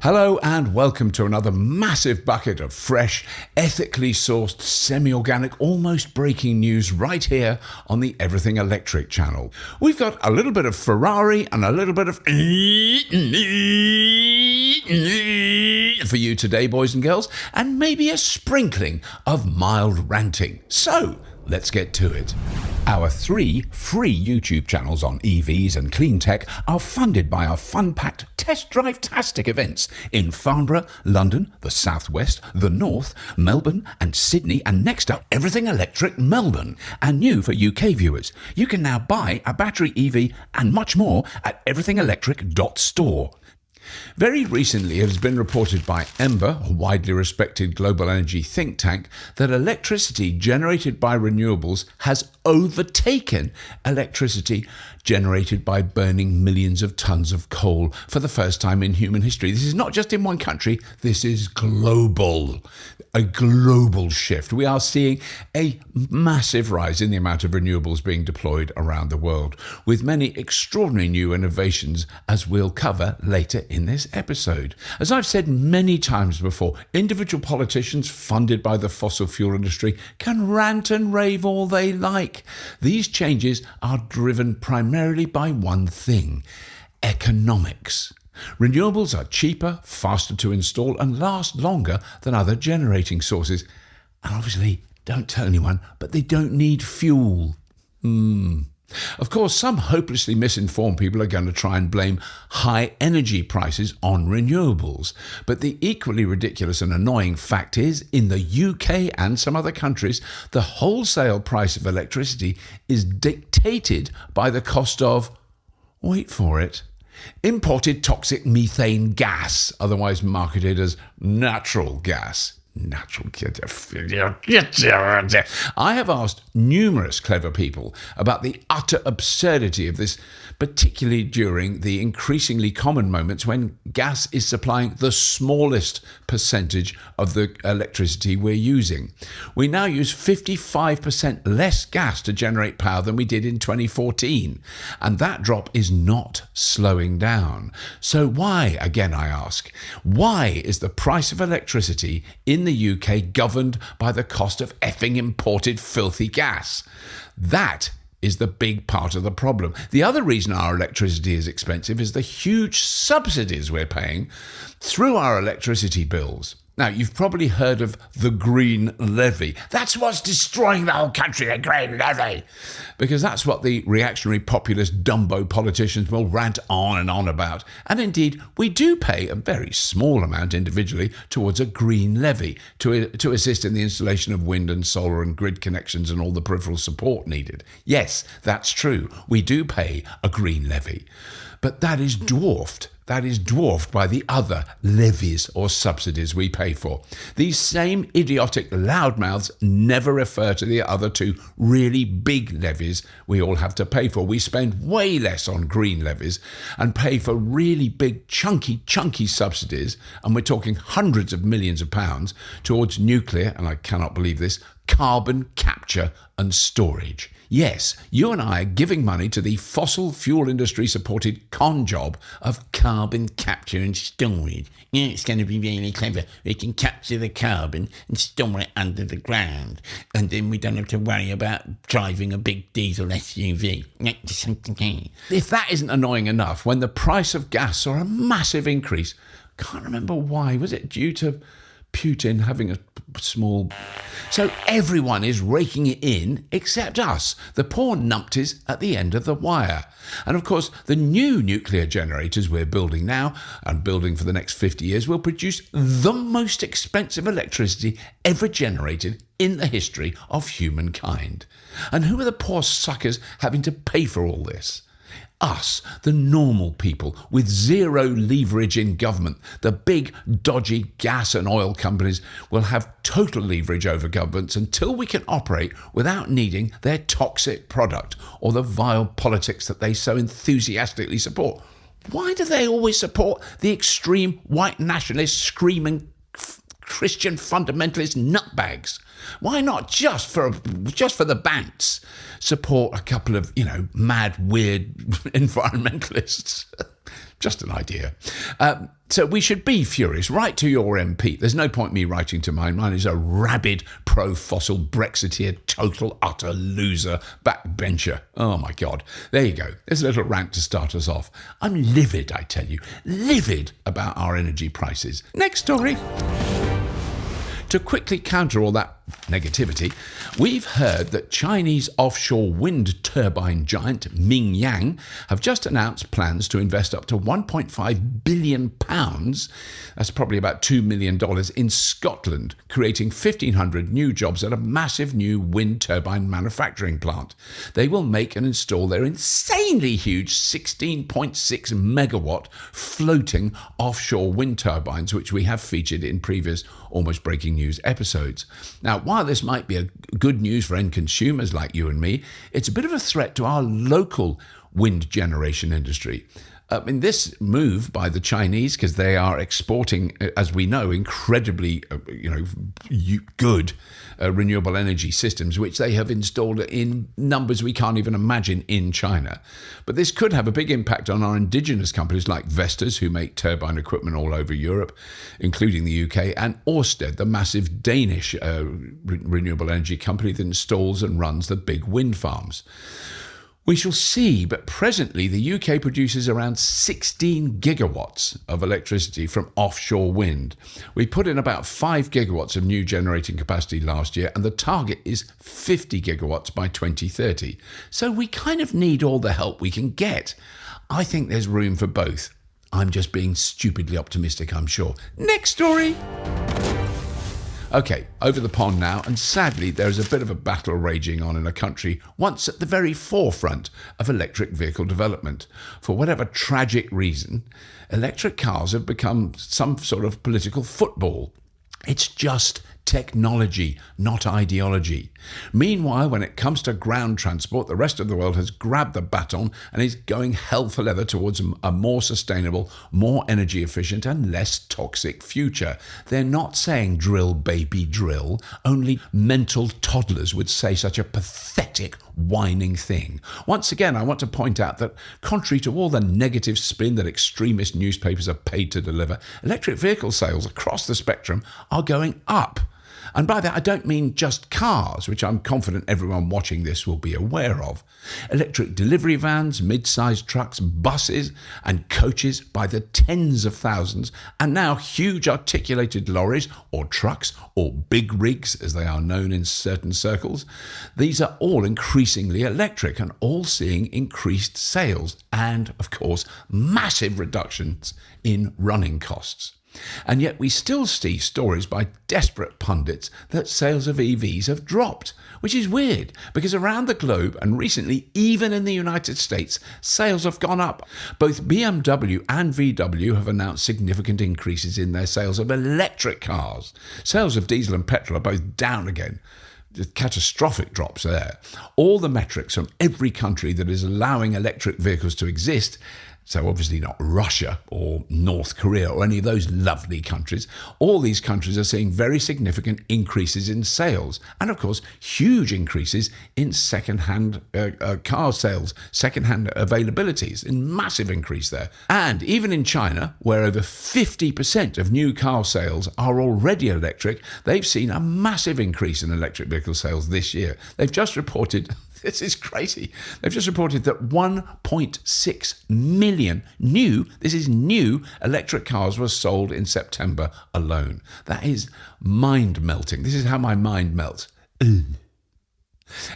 Hello and welcome to another massive bucket of fresh, ethically sourced, semi-organic, almost breaking news right here on the Everything Electric channel. We've got a little bit of Ferrari and a little bit of for you today, boys and girls, and maybe a sprinkling of mild ranting. So, let's get to it. Our 3 free YouTube channels on EVs and clean tech are funded by our fun-packed test drive-tastic events in Farnborough, London, the Southwest, the North, Melbourne and Sydney, and next up, Everything Electric Melbourne. And new for UK viewers, you can now buy a battery EV and much more at everythingelectric.store. Very recently, it has been reported by Ember, a widely respected global energy think tank, that electricity generated by renewables has overtaken electricity generated by burning millions of tons of coal for the first time in human history. This is not just in one country, this is global. A global shift. We are seeing a massive rise in the amount of renewables being deployed around the world, with many extraordinary new innovations, as we'll cover later in this episode. As I've said many times before, individual politicians funded by the fossil fuel industry can rant and rave all they like. These changes are driven primarily by one thing: economics. Renewables are cheaper, faster to install, and last longer than other generating sources. And obviously, don't tell anyone, but they don't need fuel. Of course, some hopelessly misinformed people are going to try and blame high energy prices on renewables. But the equally ridiculous and annoying fact is, in the UK and some other countries, the wholesale price of electricity is dictated by the cost of, wait for it, imported toxic methane gas, otherwise marketed as natural gas. I have asked numerous clever people about the utter absurdity of this, particularly during the increasingly common moments when gas is supplying the smallest percentage of the electricity we're using. We now use 55% less gas to generate power than we did in 2014, and that drop is not slowing down. So why, again I ask, why is the price of electricity in the UK governed by the cost of effing imported filthy gas? That is the big part of the problem. The other reason our electricity is expensive is the huge subsidies we're paying through our electricity bills. Now, you've probably heard of the Green Levy. That's what's destroying the whole country, the Green Levy. Because that's what the reactionary populist Dumbo politicians will rant on and on about. And indeed, we do pay a very small amount individually towards a Green Levy to assist in the installation of wind and solar and grid connections and all the peripheral support needed. Yes, that's true. We do pay a Green Levy. But that is dwarfed by the other levies or subsidies we pay for. These same idiotic loudmouths never refer to the other 2 really big levies we all have to pay for. We spend way less on green levies and pay for really big, chunky subsidies, and we're talking hundreds of millions of pounds towards nuclear, and I cannot believe this, carbon capture and storage. Yes, you and I are giving money to the fossil fuel industry supported con job of carbon capture and storage. Yeah, it's going to be really clever. We can capture the carbon and store it under the ground, and then we don't have to worry about driving a big diesel SUV. If that isn't annoying enough, when the price of gas saw a massive increase, can't remember why, was it due to Putin having a small... So everyone is raking it in except us, the poor numpties at the end of the wire. And of course, the new nuclear generators we're building now and building for the next 50 years will produce the most expensive electricity ever generated in the history of humankind. And who are the poor suckers having to pay for all this? Us, the normal people with zero leverage in government. The big, dodgy gas and oil companies will have total leverage over governments until we can operate without needing their toxic product or the vile politics that they so enthusiastically support. Why do they always support the extreme white nationalist screaming Christian fundamentalist nutbags? Why not just for the bants support a couple of, mad, weird environmentalists? Just an idea. So we should be furious. Write to your MP. There's no point me writing to mine. Mine is a rabid pro-fossil Brexiteer, total, utter loser, backbencher. Oh, my God. There you go. There's a little rant to start us off. I'm livid, I tell you. Livid about our energy prices. Next story. To quickly counter all that negativity, we've heard that Chinese offshore wind turbine giant Mingyang have just announced plans to invest up to £1.5 billion, that's probably about $2 million, in Scotland, creating 1,500 new jobs at a massive new wind turbine manufacturing plant. They will make and install their insanely huge 16.6 megawatt floating offshore wind turbines, which we have featured in previous Almost Breaking News episodes. Now, while this might be a good news for end consumers like you and me, it's a bit of a threat to our local wind generation industry. In this move by the Chinese, because they are exporting, as we know, incredibly good renewable energy systems, which they have installed in numbers we can't even imagine in China. But this could have a big impact on our indigenous companies like Vestas, who make turbine equipment all over Europe, including the UK, and Ørsted, the massive Danish renewable energy company that installs and runs the big wind farms. We shall see, but presently the UK produces around 16 gigawatts of electricity from offshore wind. We put in about 5 gigawatts of new generating capacity last year, and the target is 50 gigawatts by 2030. So we kind of need all the help we can get. I think there's room for both. I'm just being stupidly optimistic, I'm sure. Next story. Okay, over the pond now, and sadly there is a bit of a battle raging on in a country once at the very forefront of electric vehicle development. For whatever tragic reason, electric cars have become some sort of political football. It's just technology, not ideology. Meanwhile, when it comes to ground transport, the rest of the world has grabbed the baton and is going hell for leather towards a more sustainable, more energy efficient and less toxic future. They're not saying drill, baby, drill. Only mental toddlers would say such a pathetic, whining thing. Once again, I want to point out that, contrary to all the negative spin that extremist newspapers are paid to deliver, electric vehicle sales across the spectrum are going up. And by that, I don't mean just cars, which I'm confident everyone watching this will be aware of. Electric delivery vans, mid-sized trucks, buses and coaches by the tens of thousands, and now huge articulated lorries or trucks or big rigs, as they are known in certain circles. These are all increasingly electric and all seeing increased sales and, of course, massive reductions in running costs. And yet we still see stories by desperate pundits that sales of EVs have dropped, which is weird because around the globe and recently even in the United States, sales have gone up. Both BMW and VW have announced significant increases in their sales of electric cars. Sales of diesel and petrol are both down again. Catastrophic drops there. All the metrics from every country that is allowing electric vehicles to exist, so obviously not Russia or North Korea or any of those lovely countries. All these countries are seeing very significant increases in sales and, of course, huge increases in second-hand car sales, second-hand availabilities, in massive increase there. And even in China, where over 50% of new car sales are already electric, they've seen a massive increase in electric vehicle sales this year. They've just reported... This is crazy. They've just reported that 1.6 million new electric cars were sold in September alone. That is mind-melting. This is how my mind melts.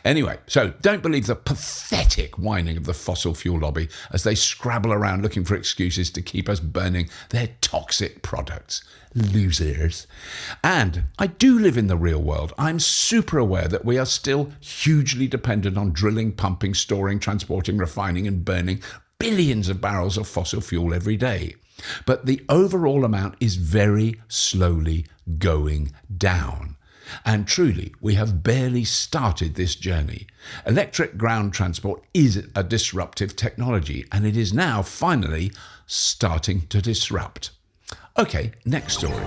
Anyway, so don't believe the pathetic whining of the fossil fuel lobby as they scrabble around looking for excuses to keep us burning their toxic products. Losers. And I do live in the real world. I'm super aware that we are still hugely dependent on drilling, pumping, storing, transporting, refining and burning billions of barrels of fossil fuel every day. But the overall amount is very slowly going down. And truly, we have barely started this journey. Electric ground transport is a disruptive technology, and it is now finally starting to disrupt. Okay, next story.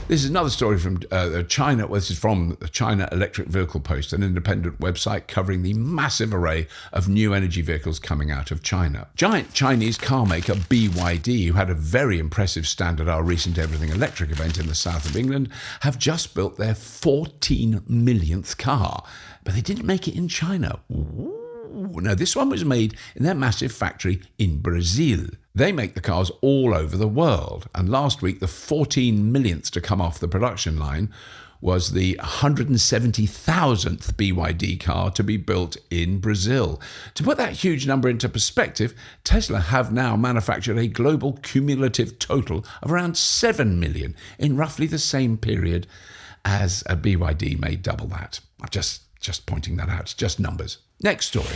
This is another story from China. Well, this is from the China Electric Vehicle Post, an independent website covering the massive array of new energy vehicles coming out of China. Giant Chinese car maker BYD, who had a very impressive stand at our recent Everything Electric event in the south of England, have just built their 14 millionth car. But they didn't make it in China. Ooh. No, this one was made in their massive factory in Brazil. They make the cars all over the world. And last week, the 14 millionth to come off the production line was the 170,000th BYD car to be built in Brazil. To put that huge number into perspective, Tesla have now manufactured a global cumulative total of around 7 million in roughly the same period as a BYD made double that. I'm just pointing that out. It's just numbers. Next story.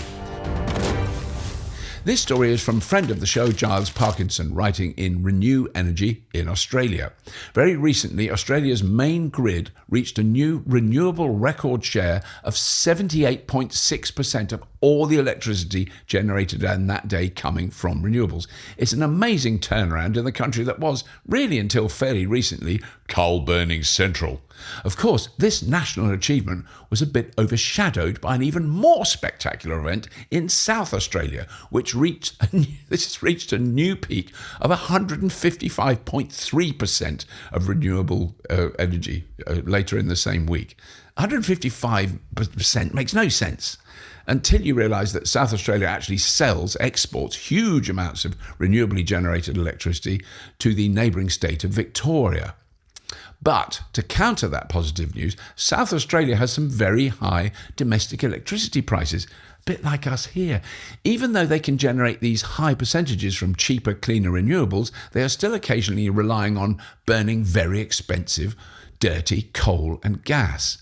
This story is from friend of the show, Giles Parkinson, writing in Renew Energy in Australia. Very recently, Australia's main grid reached a new renewable record share of 78.6% of all the electricity generated on that day coming from renewables. It's an amazing turnaround in the country that was, really until fairly recently, coal-burning central. Of course, this national achievement was a bit overshadowed by an even more spectacular event in South Australia, which reached a new peak of 155.3% of renewable energy later in the same week. 155% makes no sense until you realise that South Australia actually exports huge amounts of renewably generated electricity to the neighbouring state of Victoria. But to counter that positive news, South Australia has some very high domestic electricity prices, a bit like us here. Even though they can generate these high percentages from cheaper, cleaner renewables, they are still occasionally relying on burning very expensive, dirty coal and gas.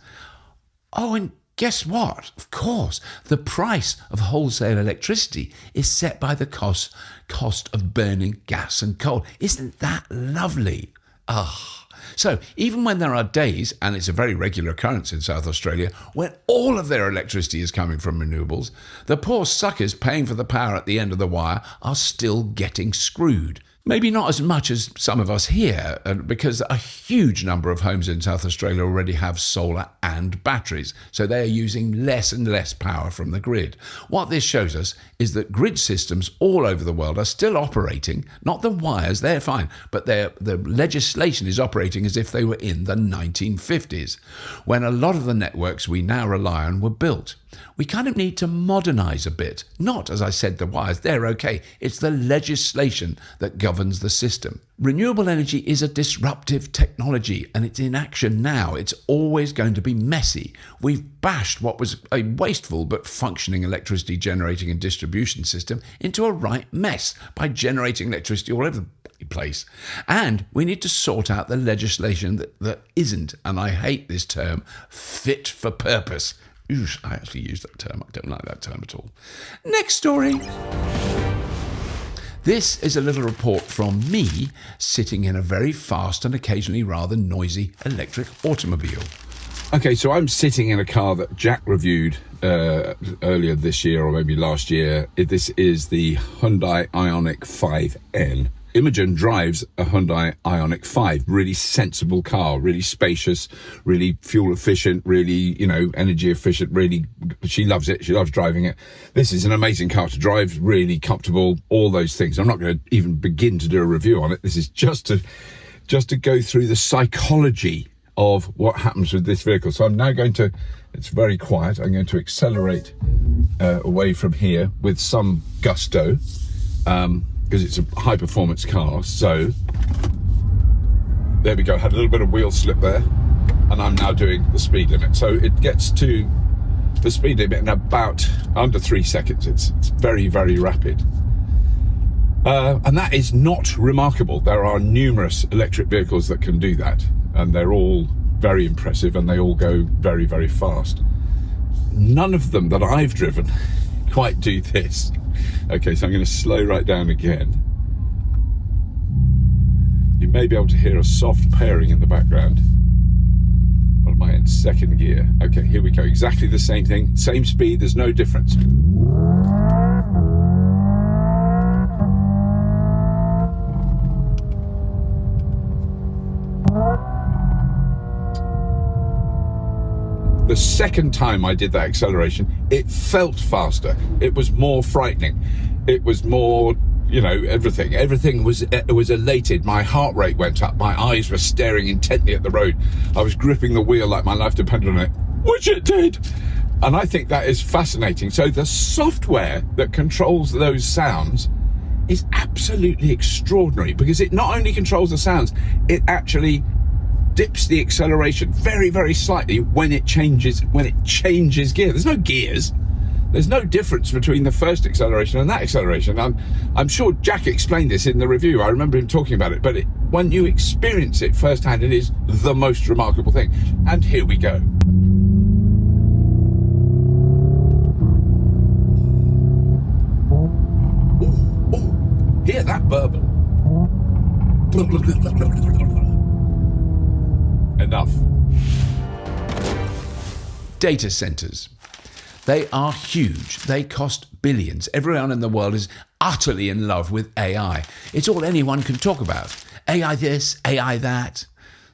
Oh, and guess what? Of course, the price of wholesale electricity is set by the cost of burning gas and coal. Isn't that lovely? So even when there are days, and it's a very regular occurrence in South Australia, when all of their electricity is coming from renewables, the poor suckers paying for the power at the end of the wire are still getting screwed. Maybe not as much as some of us here, because a huge number of homes in South Australia already have solar and batteries, so they are using less and less power from the grid. What this shows us is that grid systems all over the world are still operating, not the wires, they're fine, but the legislation is operating as if they were in the 1950s, when a lot of the networks we now rely on were built. We kind of need to modernise a bit. Not, as I said, the wires, they're okay. It's the legislation that governs the system. Renewable energy is a disruptive technology and it's in action now. It's always going to be messy. We've bashed what was a wasteful but functioning electricity generating and distribution system into a right mess by generating electricity all over the place. And we need to sort out the legislation that isn't, and I hate this term, fit for purpose. I actually use that term. I don't like that term at all. Next story. This is a little report from me sitting in a very fast and occasionally rather noisy electric automobile. Okay, so I'm sitting in a car that Jack reviewed earlier this year or maybe last year. This is the Hyundai Ioniq 5N. Imogen drives a Hyundai Ioniq 5, really sensible car, really spacious, really fuel efficient, really, energy efficient, really, she loves it. She loves driving it. This is an amazing car to drive, really comfortable, all those things. I'm not going to even begin to do a review on it. This is just to go through the psychology of what happens with this vehicle. So I'm now it's very quiet. I'm going to accelerate away from here with some gusto. Because it's a high performance car. So there we go, had a little bit of wheel slip there, and I'm now doing the speed limit. So it gets to the speed limit in about under 3 seconds. It's very, very rapid. And that is not remarkable. There are numerous electric vehicles that can do that, and they're all very impressive and they all go very, very fast. None of them that I've driven quite do this. Okay, so I'm going to slow right down again. You may be able to hear a soft purring in the background. What am I in? Second gear. Okay, here we go. Exactly the same thing. Same speed. There's no difference. The second time I did that acceleration, it felt faster. It was more frightening. It was more, everything was elated. My heart rate went up. My eyes were staring intently at the road. I was gripping the wheel like my life depended on it, which it did. And I think that is fascinating. So the software that controls those sounds is absolutely extraordinary, because it not only controls the sounds, it actually dips the acceleration very, very slightly when it changes gear. There's no gears. There's no difference between the first acceleration and that acceleration. I'm sure Jack explained this in the review. I remember him talking about it, but when you experience it firsthand, it is the most remarkable thing. And here we go. Ooh, hear that burble. Enough. Data centers. They are huge. They cost billions. Everyone in the world is utterly in love with AI. It's all anyone can talk about. AI this, AI that.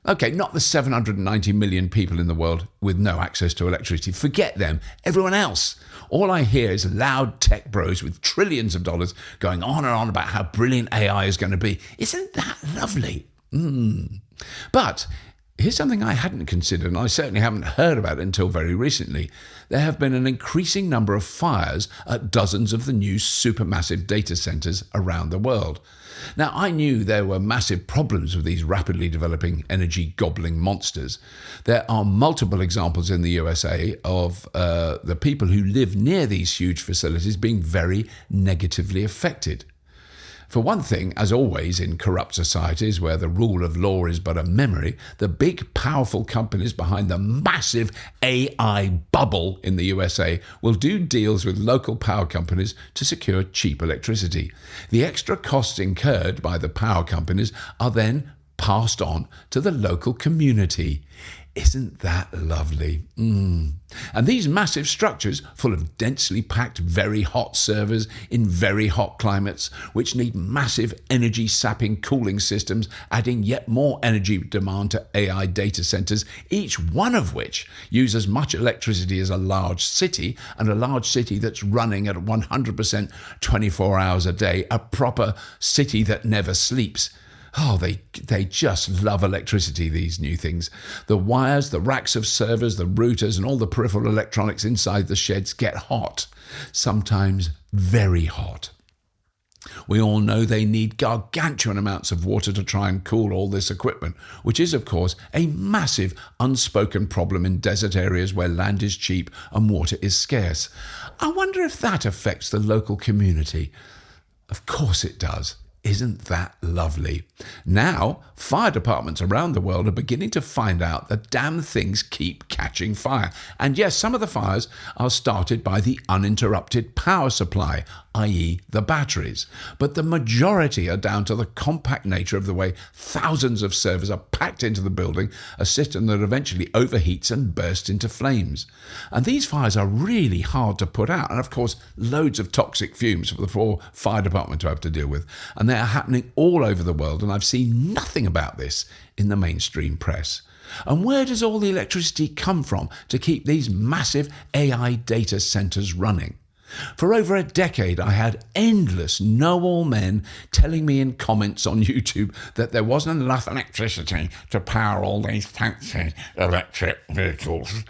Okay, not the 790 million people in the world with no access to electricity. Forget them. Everyone else. All I hear is loud tech bros with trillions of dollars going on and on about how brilliant AI is going to be. Isn't that lovely? But here's something I hadn't considered, and I certainly haven't heard about it until very recently. There have been an increasing number of fires at dozens of the new supermassive data centers around the world. Now, I knew there were massive problems with these rapidly developing energy-gobbling monsters. There are multiple examples in the USA of the people who live near these huge facilities being very negatively affected. For one thing, as always in corrupt societies where the rule of law is but a memory, the big powerful companies behind the massive AI bubble in the USA will do deals with local power companies to secure cheap electricity. The extra costs incurred by the power companies are then passed on to the local community. Isn't that lovely? And these massive structures, full of densely packed, very hot servers in very hot climates, which need massive energy-sapping cooling systems, adding yet more energy demand to AI data centers, each one of which use as much electricity as a large city, and a large city that's running at 100% 24 hours a day, a proper city that never sleeps. Oh, they just love electricity, these new things. The wires, the racks of servers, the routers, and all the peripheral electronics inside the sheds get hot, sometimes very hot. We all know they need gargantuan amounts of water to try and cool all this equipment, which is, of course, a massive unspoken problem in desert areas where land is cheap and water is scarce. I wonder if that affects the local community. Of course it does. Isn't that lovely? Now, fire departments around the world are beginning to find out that damn things keep catching fire. And yes, some of the fires are started by the uninterrupted power supply, i.e. the batteries. But the majority are down to the compact nature of the way thousands of servers are packed into the building, a system that eventually overheats and bursts into flames. And these fires are really hard to put out. And of course, loads of toxic fumes for the fire department to have to deal with. And they are happening all over the world, and I've seen nothing about this in the mainstream press. And where does all the electricity come from to keep these massive AI data centers running? For over a decade, I had endless know-all men telling me in comments on YouTube that there wasn't enough electricity to power all these fancy electric vehicles.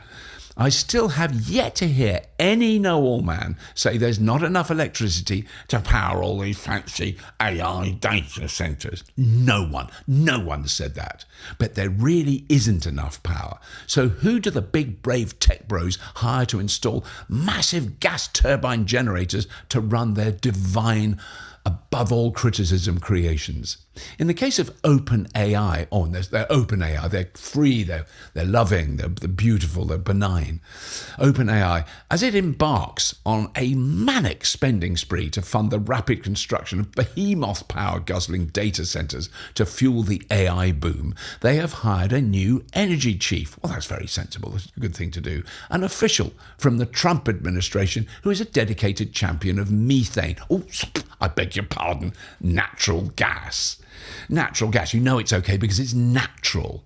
I still have yet to hear any know-all man say there's not enough electricity to power all these fancy AI data centers. No one said that. But there really isn't enough power. So who do the big brave tech bros hire to install massive gas turbine generators to run their divine, above all criticism creations? In the case of OpenAI, they're OpenAI, they're free, they're loving, they're beautiful, they're benign. OpenAI, as it embarks on a manic spending spree to fund the rapid construction of behemoth power-guzzling data centers to fuel the AI boom, they have hired a new energy chief. Well, that's very sensible, that's a good thing to do. An official from the Trump administration who is a dedicated champion of methane. Oh, I beg your pardon, natural gas. Natural gas, you know it's okay because it's natural.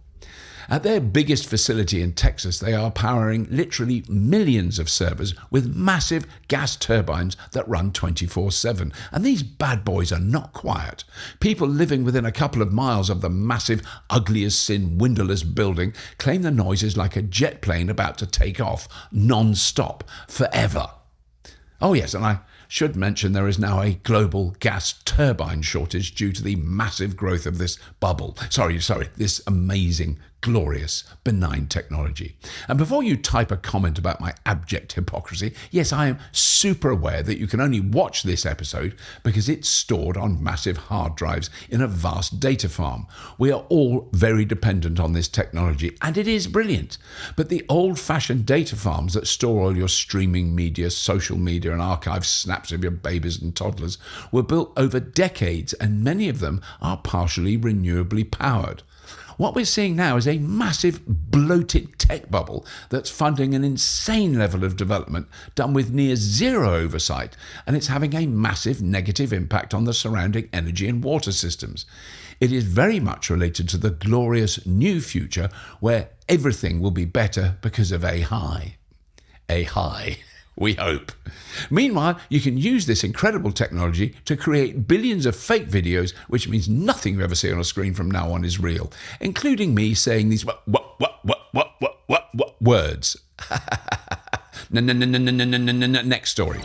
At their biggest facility in Texas, they are powering literally millions of servers with massive gas turbines that run 24/7. And these bad boys are not quiet. People living within a couple of miles of the massive, ugly as sin, windowless building claim the noise is like a jet plane about to take off non-stop forever. Oh yes, and I should mention there is now a global gas turbine shortage due to the massive growth of this bubble. This amazing, glorious, benign technology. And before you type a comment about my abject hypocrisy, yes, I am super aware that you can only watch this episode because it's stored on massive hard drives in a vast data farm. We are all very dependent on this technology, and it is brilliant. But the old-fashioned data farms that store all your streaming media, social media, and archive snaps of your babies and toddlers were built over decades, and many of them are partially renewably powered. What we're seeing now is a massive, bloated tech bubble that's funding an insane level of development done with near zero oversight, and it's having a massive negative impact on the surrounding energy and water systems. It is very much related to the glorious new future where everything will be better because of AI. AI. We hope. Meanwhile, you can use this incredible technology to create billions of fake videos, which means nothing you ever see on a screen from now on is real, including me saying these words. Next story.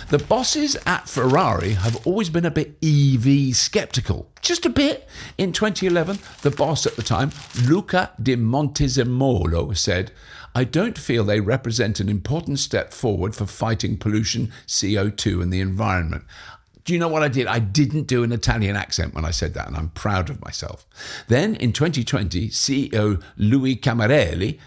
The bosses at Ferrari have always been a bit EV skeptical. Just a bit. In 2011, the boss at the time, Luca Di Montezemolo, said, "I don't feel they represent an important step forward for fighting pollution, CO2 and the environment." Do you know what I did? I didn't do an Italian accent when I said that, and I'm proud of myself. Then in 2020, CEO Louis Camarelli,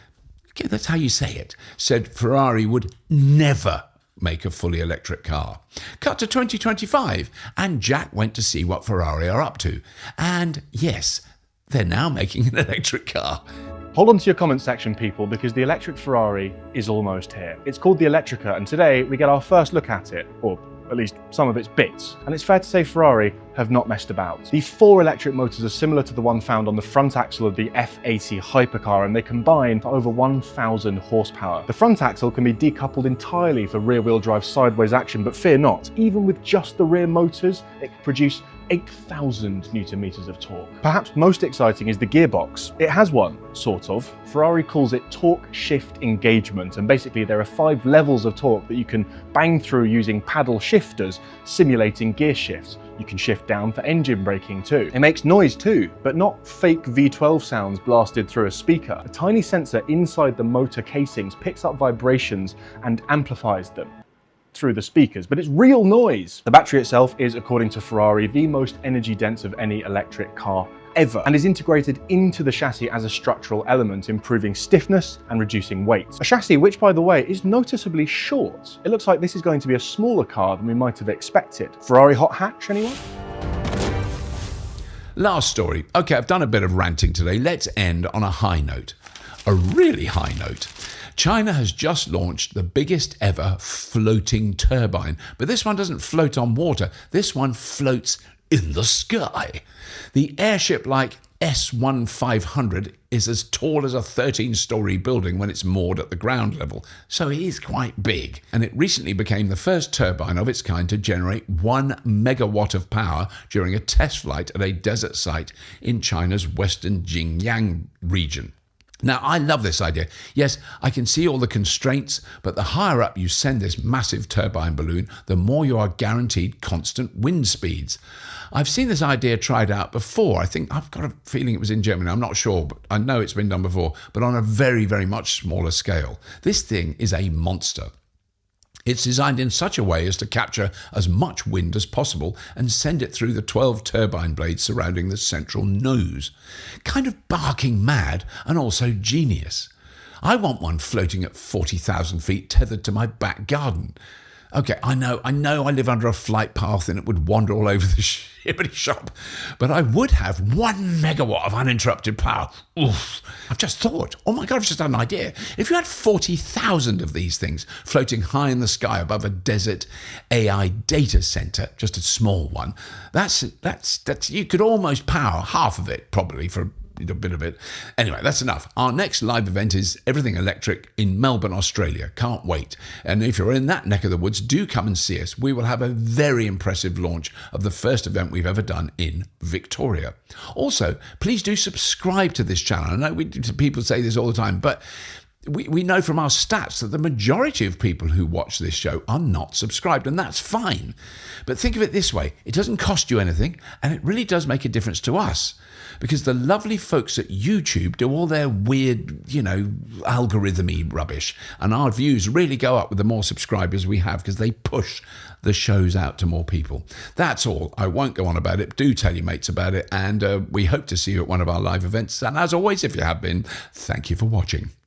okay, that's how you say it, said Ferrari would never make a fully electric car. Cut to 2025, and Jack went to see what Ferrari are up to. And yes, they're now making an electric car. Hold on to your comment section, people, because the electric Ferrari is almost here. It's called the Electrica, and today we get our first look at it, or at least some of its bits. And it's fair to say Ferrari have not messed about. The 4 electric motors are similar to the one found on the front axle of the F80 hypercar, and they combine for over 1,000 horsepower. The front axle can be decoupled entirely for rear-wheel drive sideways action, but fear not, even with just the rear motors, it can produce 8,000 Newton meters of torque. Perhaps most exciting is the gearbox. It has one, sort of. Ferrari calls it torque shift engagement, and basically there are 5 levels of torque that you can bang through using paddle shifters, simulating gear shifts. You can shift down for engine braking too. It makes noise too, but not fake V12 sounds blasted through a speaker. A tiny sensor inside the motor casings picks up vibrations and amplifies them through the speakers, but it's real noise. The battery itself is, according to Ferrari, the most energy dense of any electric car ever, and is integrated into the chassis as a structural element, improving stiffness and reducing weight. A chassis which, by the way, is noticeably short. It looks like this is going to be a smaller car than we might have expected. Ferrari hot hatch, anyone? Last story. Okay, I've done a bit of ranting today. Let's end on a high note. A really high note. China has just launched the biggest ever floating turbine, but this one doesn't float on water. This one floats in the sky. The Airship, like S1500, is as tall as a 13-story building when it's moored at the ground level, so it is quite big. And it recently became the first turbine of its kind to generate 1 megawatt of power during a test flight at a desert site in China's western Xinjiang region. Now, I love this idea. Yes, I can see all the constraints, but the higher up you send this massive turbine balloon, the more you are guaranteed constant wind speeds. I've seen this idea tried out before. I think I've got a feeling it was in Germany. I'm not sure, but I know it's been done before, but on a very, very much smaller scale. This thing is a monster. It's designed in such a way as to capture as much wind as possible and send it through the 12 turbine blades surrounding the central nose. Kind of barking mad and also genius. I want one floating at 40,000 feet tethered to my back garden. Okay, I know I live under a flight path and it would wander all over the shippity shop, but I would have 1 megawatt of uninterrupted power. Oof. I've just thought, oh my God, I've just had an idea. If you had 40,000 of these things floating high in the sky above a desert AI data center, just a small one, that's you could almost power half of it probably for a bit of it. Anyway, that's enough. Our next live event is Everything Electric in Melbourne, Australia. Can't wait. And if you're in that neck of the woods, do come and see us. We will have a very impressive launch of the first event we've ever done in Victoria. Also, please do subscribe to this channel. I know people say this all the time, but we know from our stats that the majority of people who watch this show are not subscribed, and that's fine. But think of it this way, it doesn't cost you anything, and it really does make a difference to us, because the lovely folks at YouTube do all their weird, algorithm-y rubbish, and our views really go up with the more subscribers we have, because they push the shows out to more people. That's all. I won't go on about it. Do tell your mates about it, and we hope to see you at one of our live events. And as always, if you have been, thank you for watching.